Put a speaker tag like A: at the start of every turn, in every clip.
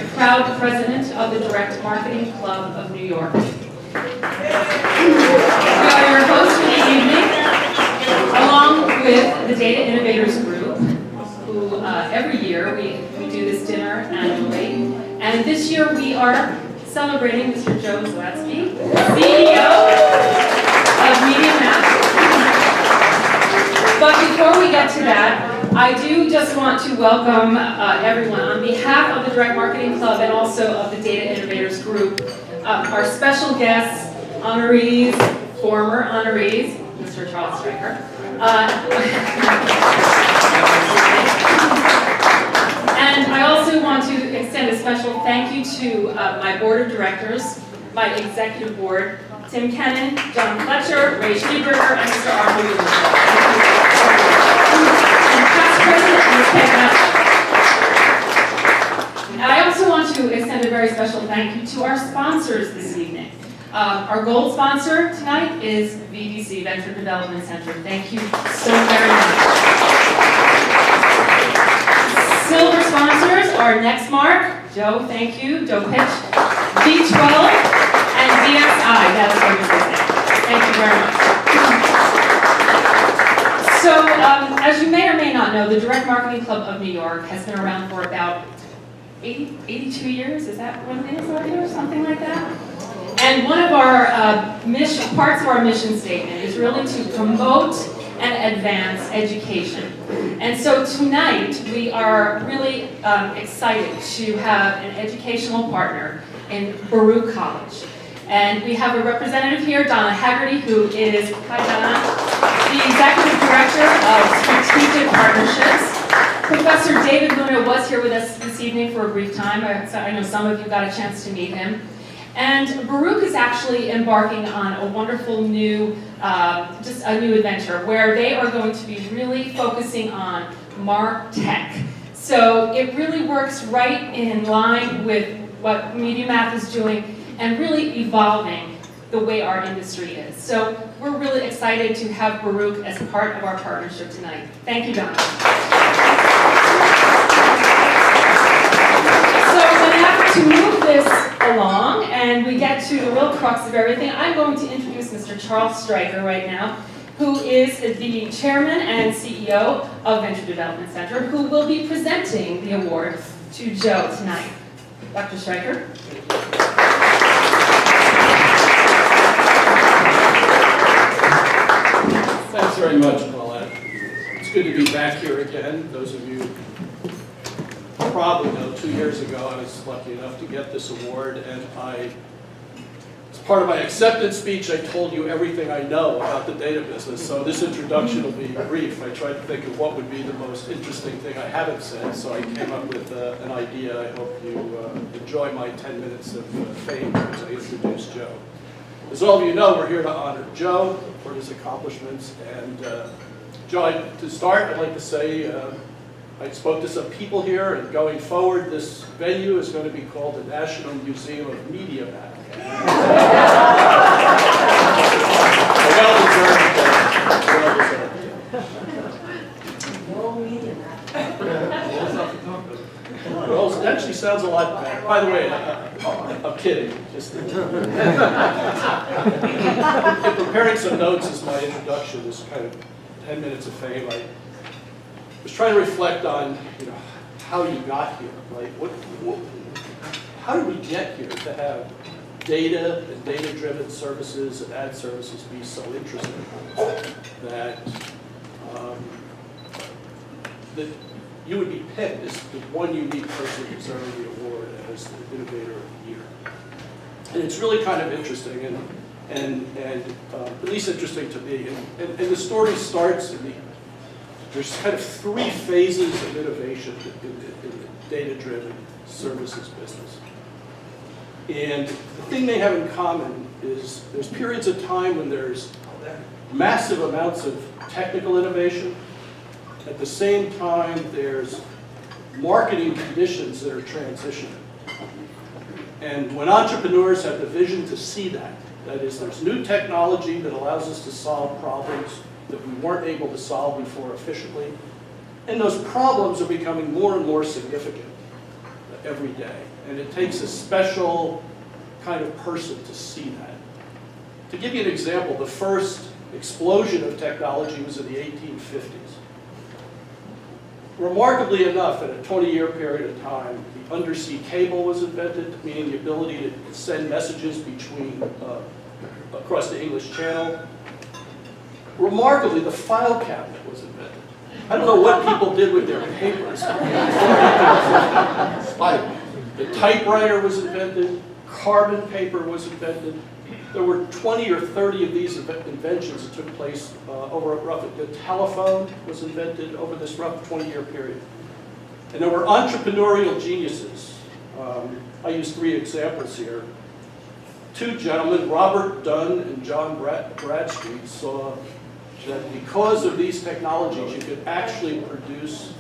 A: proud president of the Direct Marketing Club of New York. We are your hosts for the evening, along with the Data Innovators Group, who every year we do this dinner annually. And this year we are celebrating Mr. Joe Zawadzki, CEO of MediaMath. But before we get to that, I do just want to welcome everyone on behalf of the Direct Marketing Club and also of the Data Innovators Group, our special guests, honorees, former honorees, Mr. Charles Stryker. And I also want to extend a special thank you to my board of directors, my executive board, Tim Kennan, John Fletcher, Ray Schneeberger, and Mr. Arnold Lewis. And past president, Ms. Pegna. I also want to extend a very special thank you to our sponsors this evening. Our gold sponsor tonight is VDC, Venture Development Center. Thank you so very much. Silver sponsors are Nextmark, Joe, thank you, Joe Pitch, B12, and DXI, that's what I'm saying. Thank you very much. So, as you may or may not know, the Direct Marketing Club of New York has been around for about 82 years, is that what it is out here, something like that? And one of our parts of our mission statement is really to promote and advance education. And so tonight, we are really excited to have an educational partner in Baruch College. And we have a representative here, Donna Haggerty, who is, hi Donna, the Executive Director of Strategic Partnerships. Professor David Luna was here with us this evening for a brief time. I know some of you got a chance to meet him. And Baruch is actually embarking on a wonderful new, just a new adventure where they are going to be really focusing on MarTech. So it really works right in line with what MediaMath is doing and really evolving the way our industry is. So we're really excited to have Baruch as part of our partnership tonight. Thank you, Donna. So in an effort to move this along and we get to the real crux of everything, I'm going to introduce Mr. Charles Stryker right now, who is the chairman and CEO of Venture Development Center, who will be presenting the award to Joe tonight. Dr. Stryker.
B: Thanks very much, Paulette. It's good to be back here again. Those of you probably know 2 years ago I was lucky enough to get this award, and as part of my acceptance speech, I told you everything I know about the data business. So this introduction will be brief. I tried to think of what would be the most interesting thing I haven't said, so I came up with an idea. I hope you enjoy my 10 minutes of fame as I introduce Joe. As all of you know, we're here to honor Joe for his accomplishments. And Joe, to start, I'd like to say I spoke to some people here, and going forward, this venue is going to be called the National Museum of MediaMath. Well deserved. Well, it actually sounds a lot better. By the way, I'm kidding. Just in preparing some notes as my introduction, this kind of 10 minutes of fame, I was trying to reflect on, how you got here. Like, how did we get here to have data and data-driven services and ad services be so interesting that that you would be picked as the one unique person deserving the award as the Innovator of the Year. And it's really kind of interesting, and at least interesting to me. And the story starts there's kind of 3 phases of innovation in the data-driven services business. And the thing they have in common is there's periods of time when there's massive amounts of technical innovation. At the same time, there's marketing conditions that are transitioning. And when entrepreneurs have the vision to see that is, there's new technology that allows us to solve problems that we weren't able to solve before efficiently, and those problems are becoming more and more significant. every day. And it takes a special kind of person to see that. To give you an example, the first explosion of technology was in the 1850s. Remarkably enough, in a 20-year period of time, the undersea cable was invented, meaning the ability to send messages between across the English Channel. Remarkably, the file cabinet was invented. I don't know what people did with their papers. The typewriter was invented, carbon paper was invented. There were 20 or 30 of these inventions that took place over a rough. The telephone was invented over this rough 20-year period. And there were entrepreneurial geniuses. I use 3 examples here. 2 gentlemen, Robert Dunn and John Bradstreet, saw that because of these technologies, you could actually produce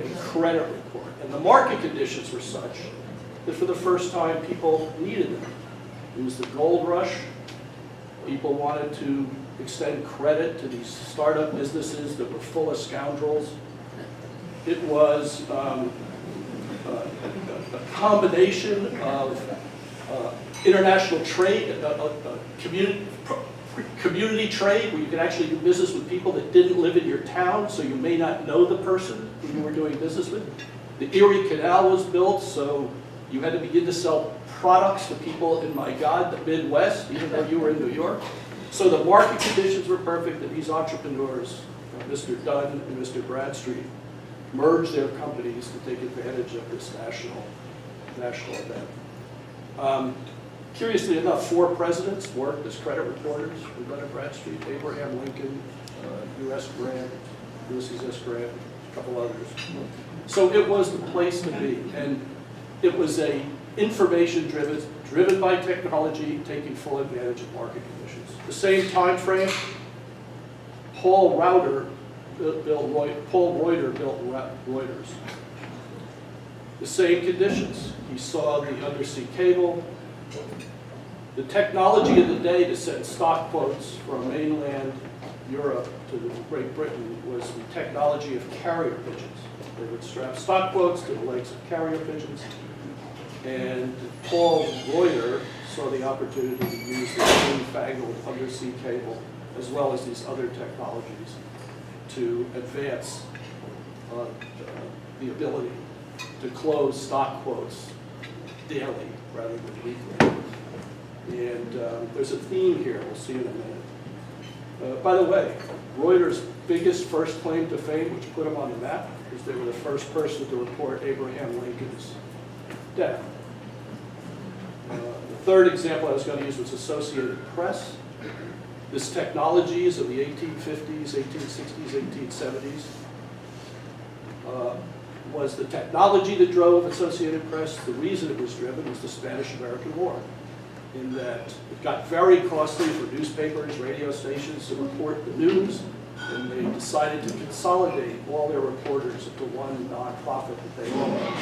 B: a credit report. And the market conditions were such that for the first time, people needed them. It was the gold rush. People wanted to extend credit to these startup businesses that were full of scoundrels. It was a combination of international trade, community trade, where you could actually do business with people that didn't live in your town, so you may not know the person who you were doing business with. The Erie Canal was built, so you had to begin to sell products to people in, my God, the Midwest, even though you were in New York. So the market conditions were perfect, and these entrepreneurs, Mr. Dunn and Mr. Bradstreet, merged their companies to take advantage of this national event. Curiously enough, 4 presidents worked as credit reporters with Dunn and Bradstreet: Abraham Lincoln, U.S. Grant, Ulysses S. Grant, a couple others. So it was the place to be, and it was a information driven by technology, taking full advantage of market conditions. The same time frame, Paul Reuter built Reuters. The same conditions. He saw the undersea cable. The technology of the day to send stock quotes from mainland Europe to Great Britain was the technology of carrier pigeons. They would strap stock quotes to the legs of carrier pigeons. And Paul Reuter saw the opportunity to use this newfangled undersea cable, as well as these other technologies, to advance the ability to close stock quotes daily rather than weekly. And there's a theme here, we'll see in a minute. By the way, Reuters' biggest first claim to fame, which put them on the map, is they were the first person to report Abraham Lincoln's death. The third example I was going to use was Associated Press. This technology is of the 1850s, 1860s, 1870s. Was the technology that drove Associated Press. The reason it was driven was the Spanish-American War, in that it got very costly for newspapers, radio stations to report the news, and they decided to consolidate all their reporters into one nonprofit that they owned,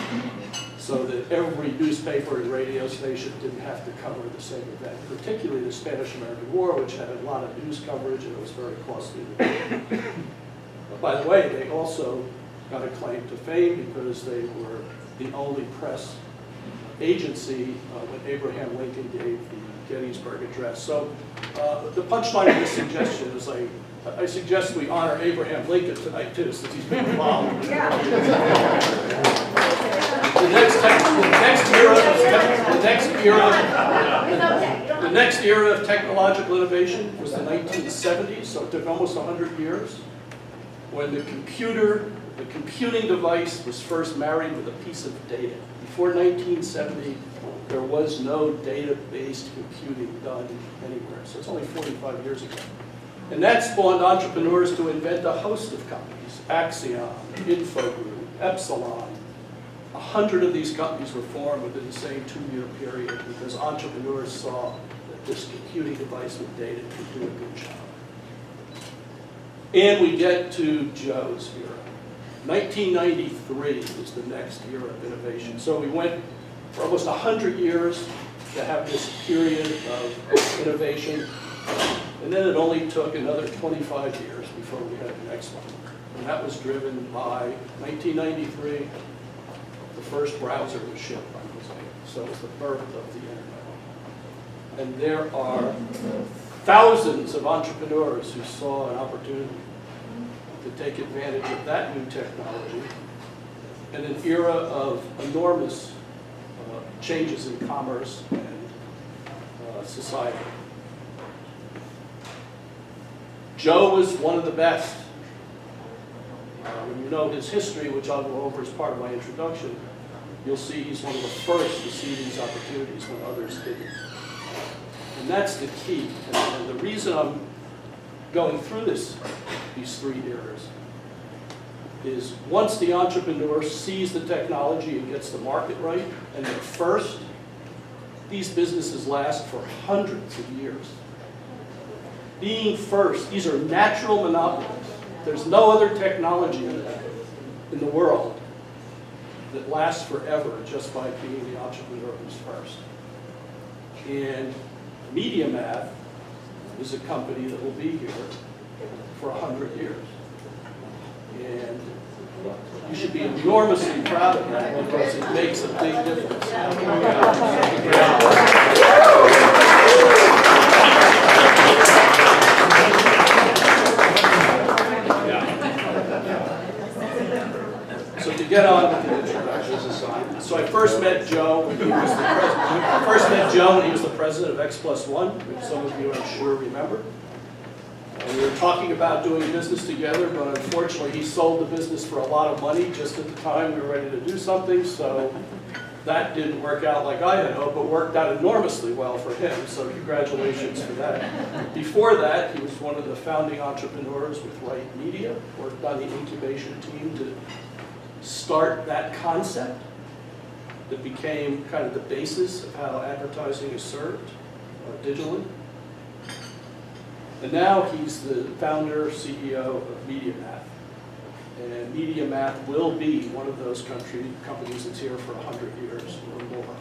B: so that every newspaper and radio station didn't have to cover the same event, particularly the Spanish-American War, which had a lot of news coverage and it was very costly to do. But by the way, they also got a claim to fame because they were the only press agency when Abraham Lincoln gave the Gettysburg Address. So the punchline of this suggestion is I suggest we honor Abraham Lincoln tonight too, since he's been involved. The next era of technological innovation was the 1970s, so it took almost 100 years, when the computing device was first married with a piece of data. Before 1970, there was no data-based computing done anywhere, so it's only 45 years ago. And that spawned entrepreneurs to invent a host of companies: Axiom, Infogroup, Epsilon. 100 of these companies were formed within the same 2-year period because entrepreneurs saw that this computing device with data could do a good job. And we get to Joe's era. 1993 is the next era of innovation. So we went for almost 100 years to have this period of innovation, and then it only took another 25 years before we had the next one. And that was driven by 1993, the the first browser was shipped by Mosaic. So it was the birth of the internet. And there are thousands of entrepreneurs who saw an opportunity to take advantage of that new technology in an era of enormous changes in commerce and society. Joe was one of the best. When you know his history, which I'll go over as part of my introduction, you'll see he's one of the first to see these opportunities when others didn't. And that's the key. And the reason I'm going through these three eras is once the entrepreneur sees the technology and gets the market right, and they're first, these businesses last for hundreds of years. Being first, these are natural monopolies. There's no other technology in the world that lasts forever just by being the entrepreneur who's first. And Media Math is a company that will be here for 100 years. And you should be enormously proud of that because it makes a big difference. So to get on with the introduction, so I first met Joe when he was the president. I first met Joe when he was the president of X+1, which some of you I'm sure remember. And we were talking about doing business together, but unfortunately he sold the business for a lot of money just at the time we were ready to do something, so that didn't work out like I had hoped, but worked out enormously well for him, so congratulations for that. Before that, he was one of the founding entrepreneurs with Right Media, worked on the incubation team to start that concept that became kind of the basis of how advertising is served digitally. And now he's the founder, CEO of Media Math. And Media Math will be one of those companies that's here for 100 years or more.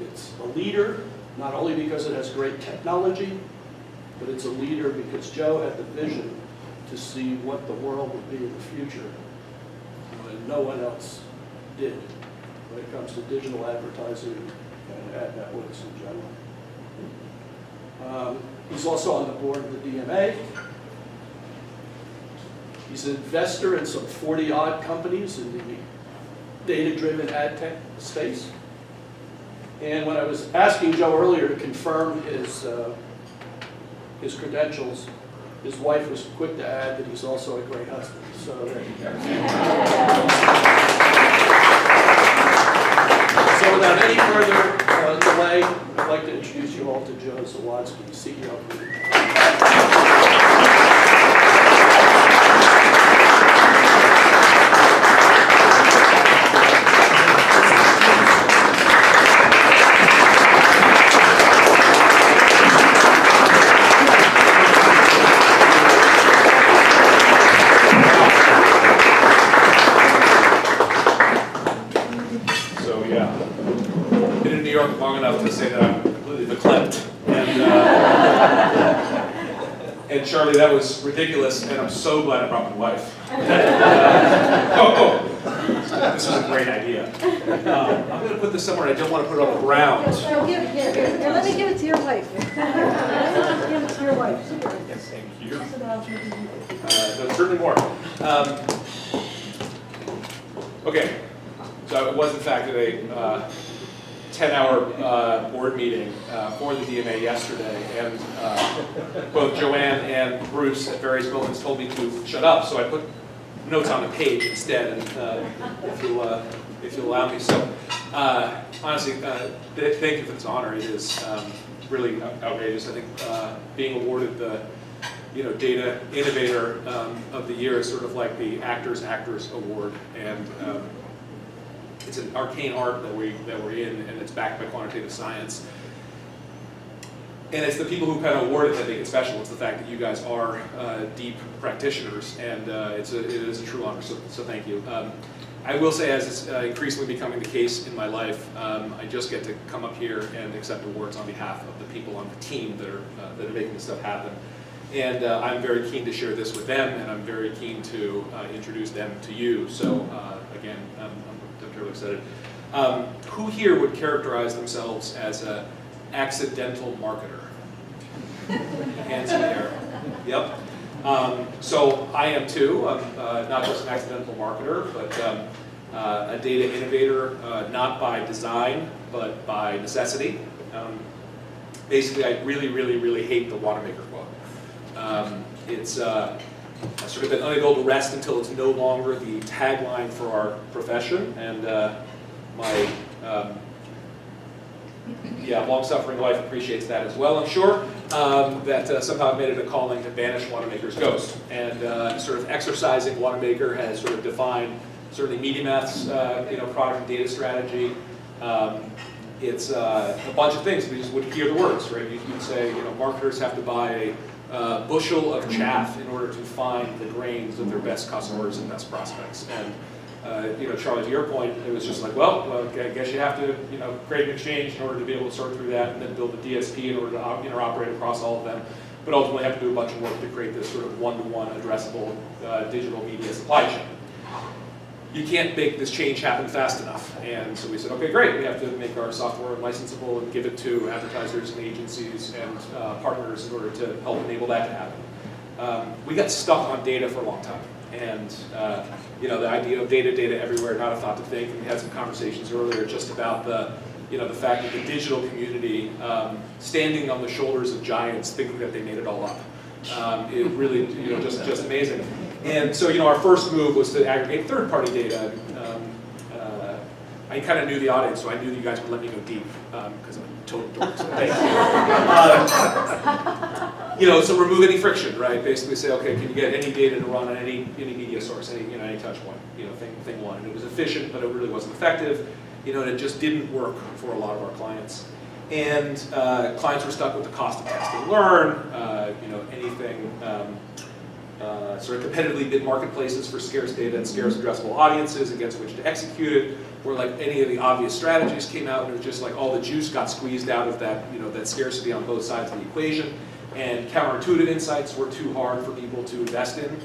B: It's a leader, not only because it has great technology, but it's a leader because Joe had the vision to see what the world would be in the future when no one else did when it comes to digital advertising and ad networks in general. He's also on the board of the DMA. He's an investor in some 40-odd companies in the data-driven ad tech space. And when I was asking Joe earlier to confirm his credentials, his wife was quick to add that he's also a great husband. So there you go. So without any further delay, I'd like to introduce you all to Joe Zawadzki, CEO of Innovator.
C: Long enough to say that I'm completely verklempt. And Charlie, that was ridiculous, and I'm so glad I brought my wife. This is a great idea. I'm going to put this somewhere, and I don't want to put it on the ground.
D: Oh, here, let me give it to your wife. Give it to your wife.
C: Yes, thank you. No, certainly more. Okay, so it was in fact a 10-hour board meeting for the DMA yesterday, and both Joanne and Bruce at various moments told me to shut up, so I put notes on the page instead, and if you'll allow me. So honestly, thank you for this honor. It is really outrageous. I think being awarded the Data Innovator of the Year is sort of like the Actors Award, and it's an arcane art that we're in, and it's backed by quantitative science. And it's the people who kind of award it that make it special. It's the fact that you guys are deep practitioners, and it is a true honor. So thank you. I will say, as it's increasingly becoming the case in my life, I just get to come up here and accept awards on behalf of the people on the team that are making this stuff happen. And I'm very keen to share this with them, and I'm very keen to introduce them to you. So again, I'm terribly excited. Who here would characterize themselves as an accidental marketer? Hands in the air. Yep. So I am too. I'm not just an accidental marketer, but a data innovator, not by design, but by necessity. Basically, I really, really, really hate the Wanamaker quote. It's sort of been unable to rest until it's no longer the tagline for our profession, and my long-suffering wife appreciates that as well, I'm sure. That somehow I've made it a calling to banish Wanamaker's ghost, and sort of exercising Wanamaker has sort of defined certainly MediaMath's product and data strategy. It's a bunch of things. We just wouldn't hear the words, right? You'd say, marketers have to buy a bushel of chaff in order to find the grains of their best customers and best prospects. And Charlie, to your point, it was just like, well, I guess you have to, create an exchange in order to be able to sort through that, and then build a DSP in order to interoperate across all of them. But ultimately, have to do a bunch of work to create this sort of one-to-one addressable digital media supply chain. You can't make this change happen fast enough. And so we said, okay, great, we have to make our software licensable and give it to advertisers and agencies and partners in order to help enable that to happen. We got stuck on data for a long time. And the idea of data everywhere, not a thought to think. And we had some conversations earlier just about the fact that the digital community, standing on the shoulders of giants, thinking that they made it all up. It really, just amazing. And so, our first move was to aggregate third-party data. I kind of knew the audience, so I knew you guys would let me go deep, because I'm a total dork. So thank you. So remove any friction, right? Basically say, okay, can you get any data to run on any media source, any touch point, thing one. And it was efficient, but it really wasn't effective. And it just didn't work for a lot of our clients. And clients were stuck with the cost of test and learn, anything. Sort of competitively bid marketplaces for scarce data and scarce addressable audiences against which to execute it, where like any of the obvious strategies came out, and it was just like all the juice got squeezed out of that, that scarcity on both sides of the equation, and counterintuitive insights were too hard for people to invest in,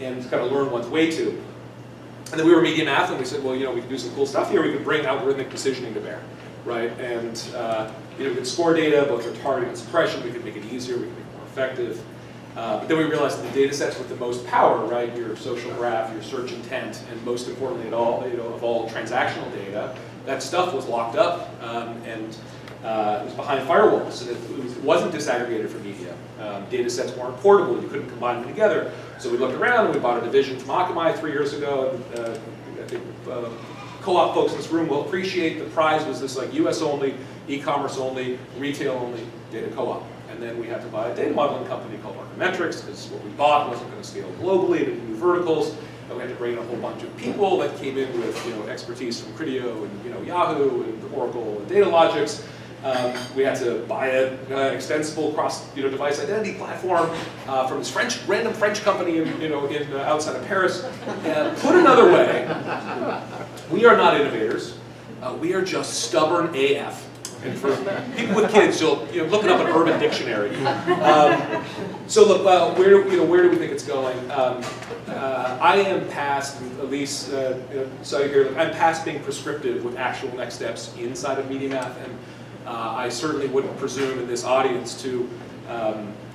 C: and kind of learn one's way to. And then we were MediaMath, and we said, well, we could do some cool stuff here. We could bring algorithmic decisioning to bear, right? And we could score data, both for targeting and suppression. We could make it easier. We could make it more effective. But then we realized that the data sets with the most power, right, your social graph, your search intent, and most importantly of all transactional data, that stuff was locked up and it was behind firewalls, and it wasn't disaggregated from media. Data sets weren't portable, you couldn't combine them together. So we looked around and we bought a division from Akamai 3 years ago, and I think co-op folks in this room will appreciate the prize was this like US only, e-commerce only, retail only data co-op. And then we had to buy a data modeling company called Metrics, because what we bought wasn't going to scale globally to new verticals. And we had to bring in a whole bunch of people that came in with expertise from Criteo and Yahoo and Oracle and Datalogics. We had to buy an extensible cross-device identity platform from this random French company outside of Paris. And put another way, we are not innovators. We are just stubborn AF. And for people with kids, you'll look it up in Urban Dictionary. So look, where do we think it's going? I am past, at least, I'm past being prescriptive with actual next steps inside of MediaMath, and I certainly wouldn't presume in this audience to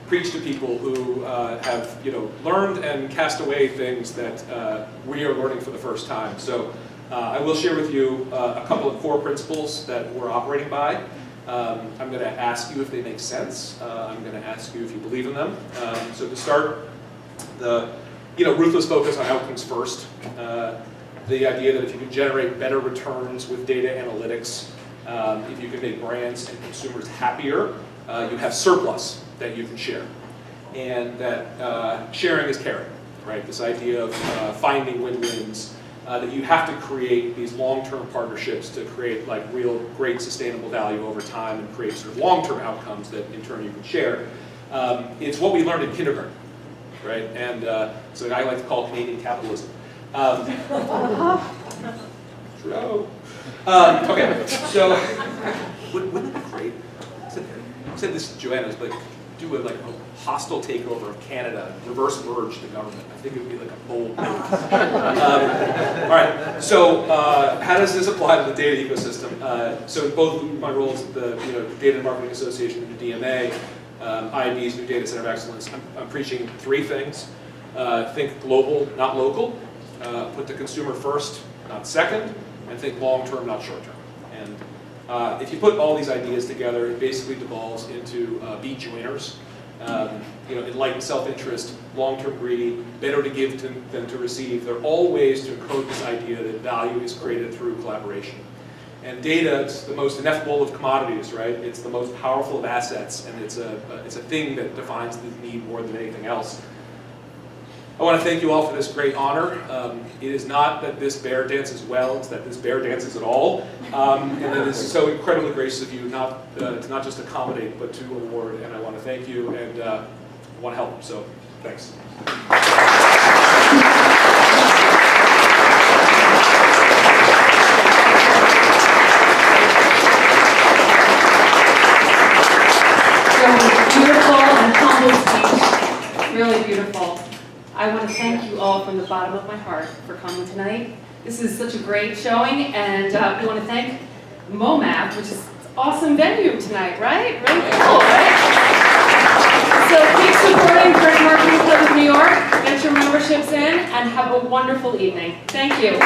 C: preach to people who have learned and cast away things that we are learning for the first time. So. I will share with you a couple of core principles that we're operating by. I'm going to ask you if they make sense. I'm going to ask you if you believe in them. So to start, the ruthless focus on outcomes first. The idea that if you can generate better returns with data analytics, if you can make brands and consumers happier, you have surplus that you can share. And that sharing is caring, right? This idea of finding win-wins. That you have to create these long-term partnerships to create like real great sustainable value over time and create sort of long-term outcomes that in turn you can share. It's what we learned in kindergarten, right? And so I like to call Canadian capitalism. True. Okay, so wouldn't it be great? I said this to Joanna, I was like, do like a hostile takeover of Canada, reverse merge the government. I think it would be like a bold move. All right, so how does this apply to the data ecosystem? So in both my roles at the Data and Marketing Association and the DMA, IB's New Data Center of Excellence, I'm preaching three things. Think global, not local. Put the consumer first, not second. And think long-term, not short-term. And if you put all these ideas together, it basically devolves into be joiners. Enlightened self-interest, long-term greedy, better to give than to receive. They're all ways to encode this idea that value is created through collaboration. And data is the most ineffable of commodities, right? It's the most powerful of assets, and it's a thing that defines the need more than anything else. I want to thank you all for this great honor. It is not that this bear dances well, it's that this bear dances at all. And it is so incredibly gracious of you to not just accommodate, but to award. And I want to thank you and I want to help, so thanks.
A: So beautiful and humble speech, really beautiful. I want to thank you all from the bottom of my heart for coming tonight. This is such a great showing, and we want to thank MoMAP, which is an awesome venue tonight, right? Really cool, right? So keep supporting Direct Marketing Club of New York, get your memberships in, and have a wonderful evening. Thank you.